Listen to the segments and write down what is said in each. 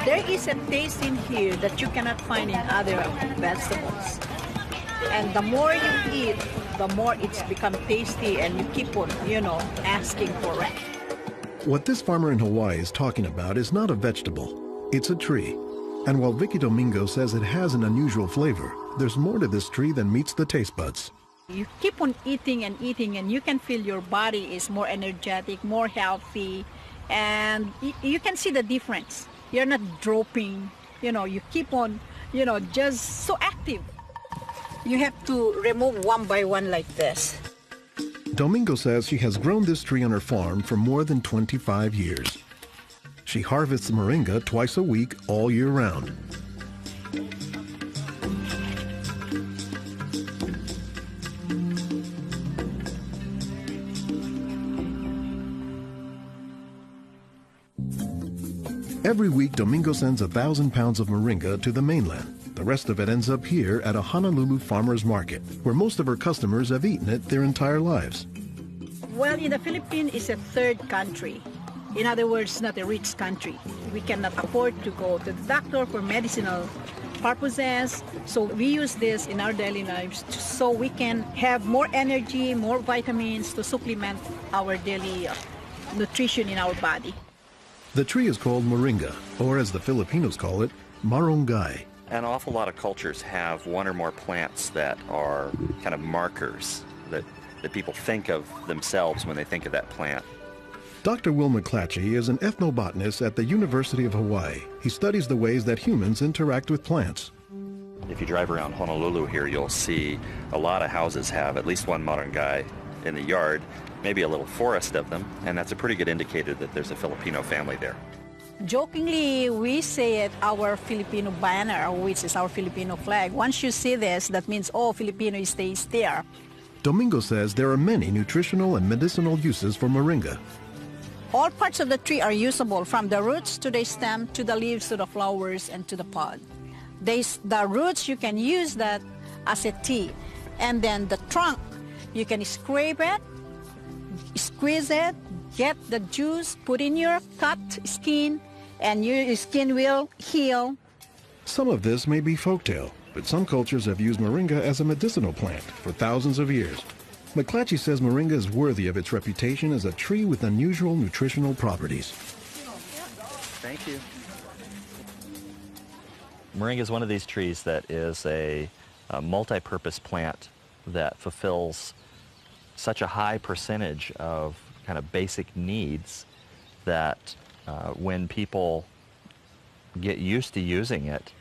There is a taste in here that you cannot find in other vegetables. And the more you eat, the more it's become tasty and you keep on, asking for it. What this farmer in Hawaii is talking about is not a vegetable, it's a tree. And while Vicky Domingo says it has an unusual flavor, there's more to this tree than meets the taste buds. You keep on eating and eating and you can feel your body is more energetic, more healthy, and you can see the difference. You're not dropping, you keep on, just so active. You have to remove one by one like this. Domingo says she has grown this tree on her farm for more than 25 years. She harvests moringa twice a week all year round. Every week, Domingo sends 1,000 pounds of moringa to the mainland. The rest of it ends up here at a Honolulu farmer's market, where most of her customers have eaten it their entire lives. Well, in the Philippines, it's a third country. In other words, not a rich country. We cannot afford to go to the doctor for medicinal purposes, so we use this in our daily lives so we can have more energy, more vitamins to supplement our daily nutrition in our body. The tree is called moringa, or as the Filipinos call it, marunggay. An awful lot of cultures have one or more plants that are kind of markers that people think of themselves when they think of that plant. Dr. Will McClatchy is an ethnobotanist at the University of Hawaii. He studies the ways that humans interact with plants. If you drive around Honolulu here, you'll see a lot of houses have at least one marunggay in the yard, maybe a little forest of them, and that's a pretty good indicator that there's a Filipino family there. Jokingly, we say it our Filipino banner, which is our Filipino flag. Once you see this, that means, oh, Filipino stays there. Domingo says there are many nutritional and medicinal uses for moringa. All parts of the tree are usable, from the roots to the stem, to the leaves, to the flowers, and to the pod. The roots, you can use that as a tea. And then the trunk, you can scrape it, squeeze it, get the juice, put in your cut skin, and your skin will heal. Some of this may be folktale, but some cultures have used moringa as a medicinal plant for thousands of years. McClatchy says moringa is worthy of its reputation as a tree with unusual nutritional properties. Thank you. Moringa is one of these trees that is a multi-purpose plant that fulfills such a high percentage of kind of basic needs that when people get used to using it,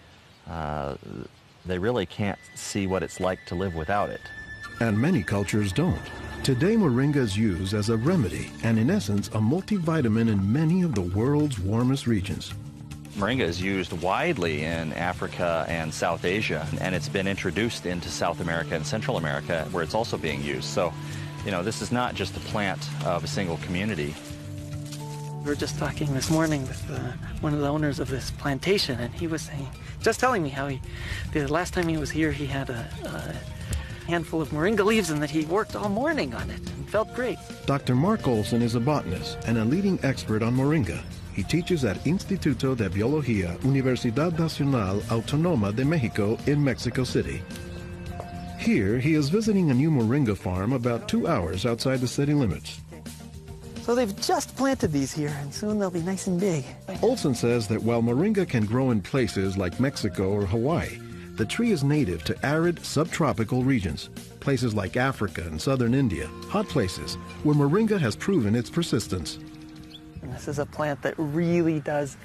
they really can't see what it's like to live without it. And many cultures don't. Today, moringa is used as a remedy and, in essence, a multivitamin in many of the world's warmest regions. Moringa is used widely in Africa and South Asia, and it's been introduced into South America and Central America, where it's also being used. So, this is not just a plant of a single community. We were just talking this morning with one of the owners of this plantation, and he was just telling me how the last time he was here, he had a handful of moringa leaves and that he worked all morning on it and felt great. Dr. Mark Olson is a botanist and a leading expert on moringa. He teaches at Instituto de Biología, Universidad Nacional Autónoma de México in Mexico City. Here, he is visiting a new moringa farm about 2 hours outside the city limits. So they've just planted these here, and soon they'll be nice and big. Olson says that while moringa can grow in places like Mexico or Hawaii, the tree is native to arid subtropical regions, places like Africa and southern India, hot places where moringa has proven its persistence. And this is a plant that really does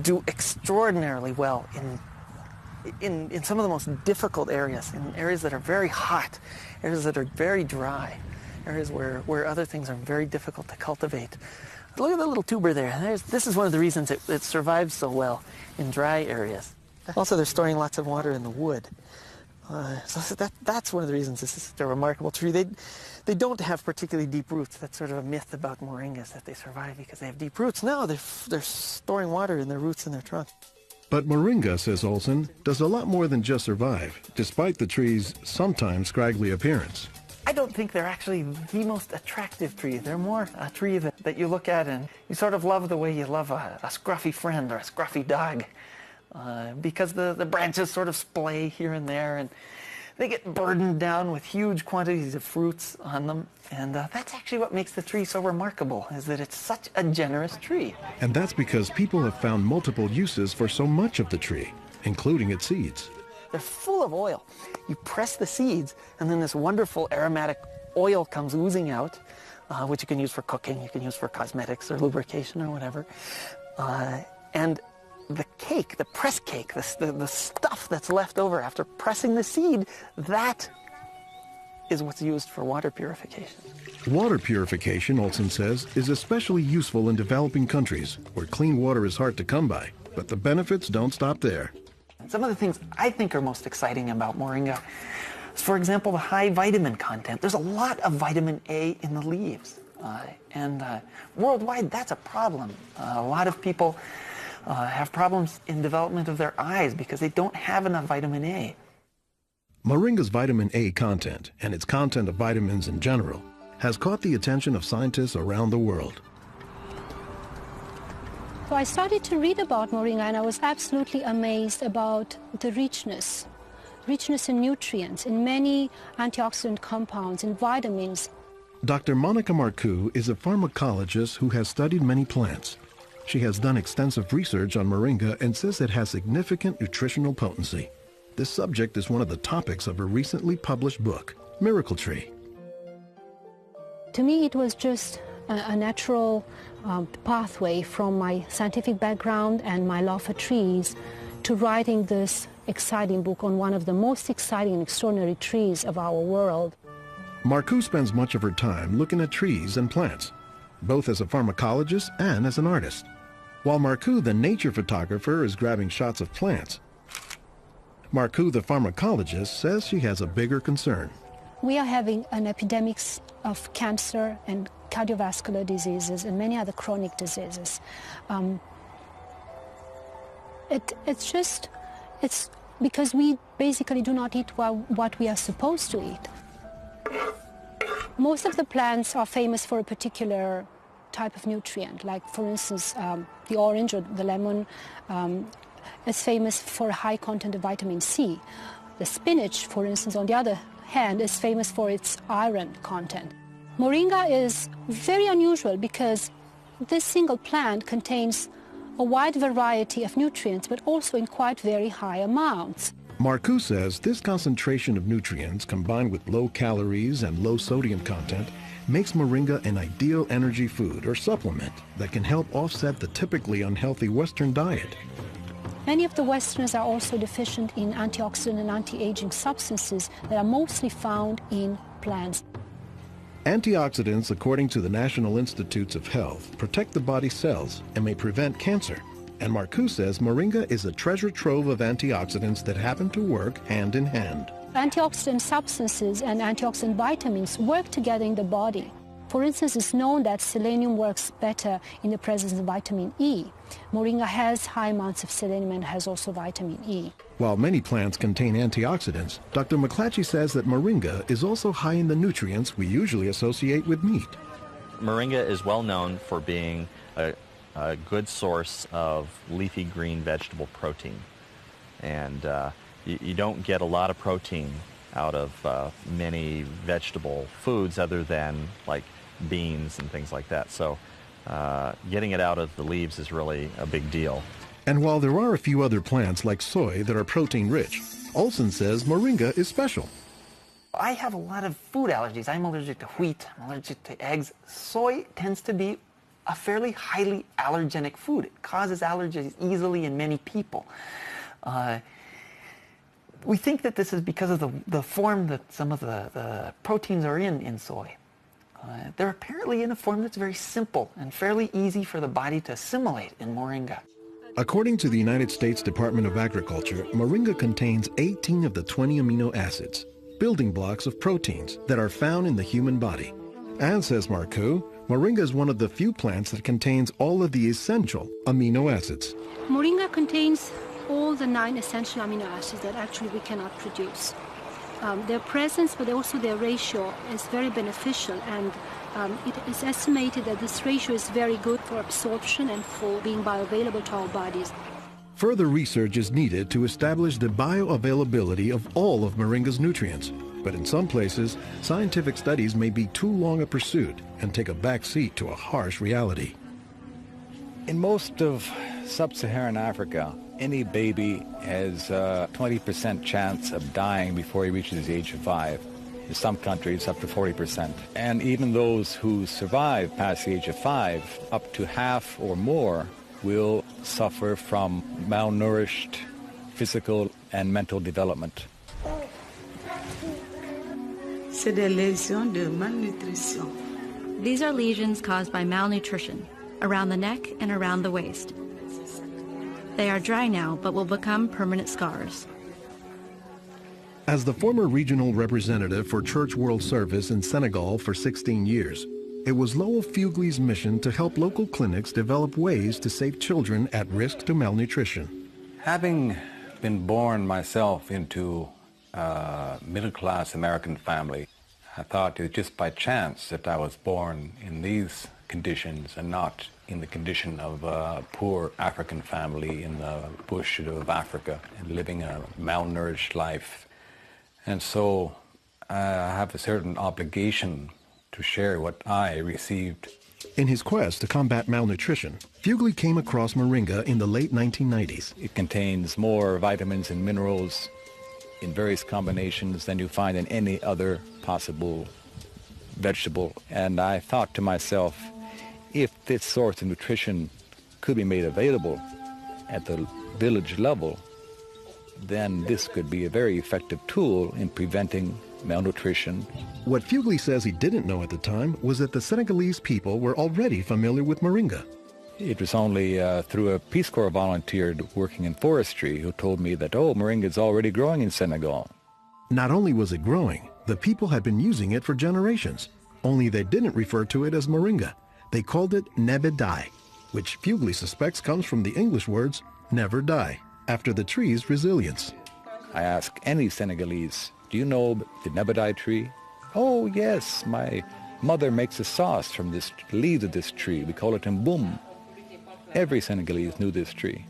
do extraordinarily well in some of the most difficult areas, in areas that are very hot, areas that are very dry, areas where other things are very difficult to cultivate. Look at the little tuber there. This is one of the reasons it survives so well in dry areas. Also, they're storing lots of water in the wood. So that's one of the reasons this is such a remarkable tree. They don't have particularly deep roots. That's sort of a myth about moringas, that they survive because they have deep roots. No, they're storing water in their roots and their trunk. But moringa, says Olson, does a lot more than just survive, despite the tree's sometimes scraggly appearance. I don't think they're actually the most attractive tree. They're more a tree that you look at and you sort of love the way you love a scruffy friend or a scruffy dog. Because the branches sort of splay here and there, and they get burdened down with huge quantities of fruits on them. And that's actually what makes the tree so remarkable, is that it's such a generous tree. And that's because people have found multiple uses for so much of the tree, including its seeds. They're full of oil. You press the seeds, and then this wonderful aromatic oil comes oozing out, which you can use for cooking, you can use for cosmetics or lubrication or whatever. And the cake, the press cake, the stuff that's left over after pressing the seed, that is what's used for water purification. Water purification, Olson says, is especially useful in developing countries where clean water is hard to come by. But the benefits don't stop there. Some of the things I think are most exciting about moringa is, for example, the high vitamin content. There's a lot of vitamin A in the leaves. And worldwide, that's a problem. A lot of people have problems in development of their eyes because they don't have enough vitamin A. Moringa's vitamin A content, and its content of vitamins in general, has caught the attention of scientists around the world. So I started to read about moringa, and I was absolutely amazed about the richness in nutrients, in many antioxidant compounds, in vitamins. Dr. Monica Marcoux is a pharmacologist who has studied many plants. She has done extensive research on moringa and says it has significant nutritional potency. This subject is one of the topics of her recently published book, Miracle Tree. To me, it was just a natural pathway from my scientific background and my love for trees to writing this exciting book on one of the most exciting and extraordinary trees of our world. Marcoux spends much of her time looking at trees and plants, both as a pharmacologist and as an artist. While Marcoux, the nature photographer, is grabbing shots of plants, Marcoux, the pharmacologist, says she has a bigger concern. We are having an epidemic of cancer and cardiovascular diseases and many other chronic diseases. It's because we basically do not eat what we are supposed to eat. Most of the plants are famous for a particular type of nutrient, like for instance the orange or the lemon is famous for a high content of vitamin C. The spinach, for instance, on the other hand, is famous for its iron content. Moringa is very unusual because this single plant contains a wide variety of nutrients, but also in quite very high amounts. Marcoux says this concentration of nutrients combined with low calories and low sodium content makes moringa an ideal energy food or supplement that can help offset the typically unhealthy Western diet. Many of the Westerners are also deficient in antioxidant and anti-aging substances that are mostly found in plants. Antioxidants, according to the National Institutes of Health, protect the body's cells and may prevent cancer. And Marcoux says moringa is a treasure trove of antioxidants that happen to work hand in hand. Antioxidant substances and antioxidant vitamins work together in the body. For instance, it's known that selenium works better in the presence of vitamin E. Moringa has high amounts of selenium and has also vitamin E. While many plants contain antioxidants, Dr. McClatchy says that moringa is also high in the nutrients we usually associate with meat. Moringa is well known for being a good source of leafy green vegetable protein. And you don't get a lot of protein out of many vegetable foods other than like beans and things like that. So getting it out of the leaves is really a big deal. And while there are a few other plants like soy that are protein rich, Olson says moringa is special. I have a lot of food allergies. I'm allergic to wheat, I'm allergic to eggs. Soy tends to be a fairly highly allergenic food. It causes allergies easily in many people. We think that this is because of the form that some of the proteins are in soy. They're apparently in a form that's very simple and fairly easy for the body to assimilate in moringa. According to the United States Department of Agriculture, moringa contains 18 of the 20 amino acids, building blocks of proteins that are found in the human body. And, says Marcoux, moringa is one of the few plants that contains all of the essential amino acids. Moringa contains all the 9 essential amino acids that actually we cannot produce. Their presence, but also their ratio, is very beneficial, and it is estimated that this ratio is very good for absorption and for being bioavailable to our bodies. Further research is needed to establish the bioavailability of all of moringa's nutrients. But in some places, scientific studies may be too long a pursuit and take a back seat to a harsh reality. In most of sub-Saharan Africa, any baby has a 20% chance of dying before he reaches the age of 5. In some countries, up to 40%. And even those who survive past the age of 5, up to half or more will suffer from malnourished physical and mental development. C'est des lésions de malnutrition. These are lesions caused by malnutrition around the neck and around the waist. They are dry now, but will become permanent scars. As the former regional representative for Church World Service in Senegal for 16 years, it was Lowell Fugley's mission to help local clinics develop ways to save children at risk to malnutrition. Having been born myself into a middle-class American family, I thought it was just by chance that I was born in these conditions and not in the condition of a poor African family in the bush of Africa and living a malnourished life. And so I have a certain obligation to share what I received. In his quest to combat malnutrition, Fugley came across moringa in the late 1990s. It contains more vitamins and minerals in various combinations than you find in any other possible vegetable. And I thought to myself, if this source of nutrition could be made available at the village level, then this could be a very effective tool in preventing malnutrition. What Fugley says he didn't know at the time was that the Senegalese people were already familiar with moringa. It was only through a Peace Corps volunteer working in forestry who told me that, oh, moringa is already growing in Senegal. Not only was it growing, the people had been using it for generations, only they didn't refer to it as moringa. They called it nebedai, which Fugley suspects comes from the English words never die, after the tree's resilience. I ask any Senegalese, do you know the nebedai tree? Oh, yes, my mother makes a sauce from the leaves of this tree. We call it mboum. Every Senegalese knew this tree.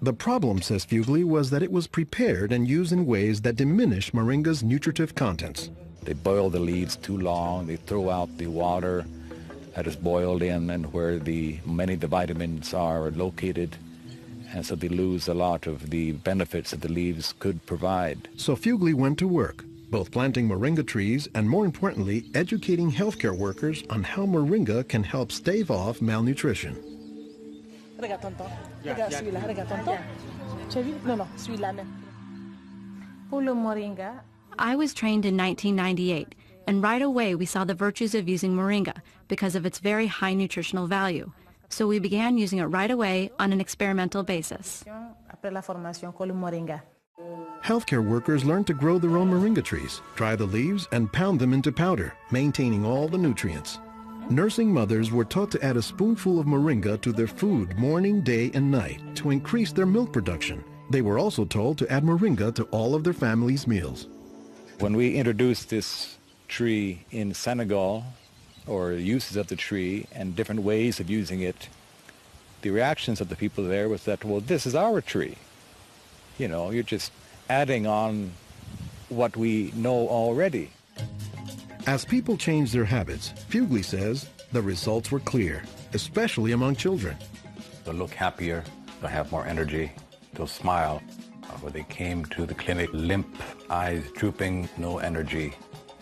The problem, says Fugley, was that it was prepared and used in ways that diminish moringa's nutritive contents. They boil the leaves too long, they throw out the water that is boiled in and where many of the vitamins are located, and so they lose a lot of the benefits that the leaves could provide. So Fugley went to work, both planting moringa trees and, more importantly, educating healthcare workers on how moringa can help stave off malnutrition. Regarde tonton. Regarde celui-là. Regarde tonton. Tu as vu? Non, celui-là même. Pour le moringa. I was trained in 1998, and right away we saw the virtues of using moringa because of its very high nutritional value. So we began using it right away on an experimental basis. Après la formation, pour le moringa. Healthcare workers learned to grow their own moringa trees, dry the leaves, and pound them into powder, maintaining all the nutrients. Nursing mothers were taught to add a spoonful of moringa to their food morning, day, and night to increase their milk production. They were also told to add moringa to all of their family's meals. When we introduced this tree in Senegal, or uses of the tree and different ways of using it, the reactions of the people there was that, well, this is our tree. You know, you're just adding on what we know already. As people changed their habits, Fugley says the results were clear, especially among children. They'll look happier, they'll have more energy, they'll smile. When they came to the clinic, limp, eyes drooping, no energy,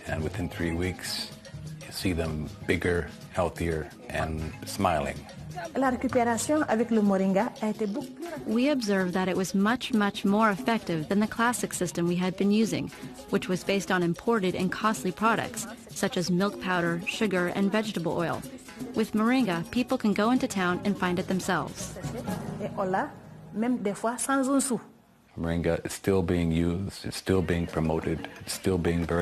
and within 3 weeks, you see them bigger, healthier, and smiling. La récupération avec le moringa a été beaucoup plus rapide. We observed that it was much, much more effective than the classic system we had been using, which was based on imported and costly products, such as milk powder, sugar, and vegetable oil. With moringa, people can go into town and find it themselves. Et on l'a, même des fois sans un sou. Moringa is still being used, it's still being promoted, it's still being very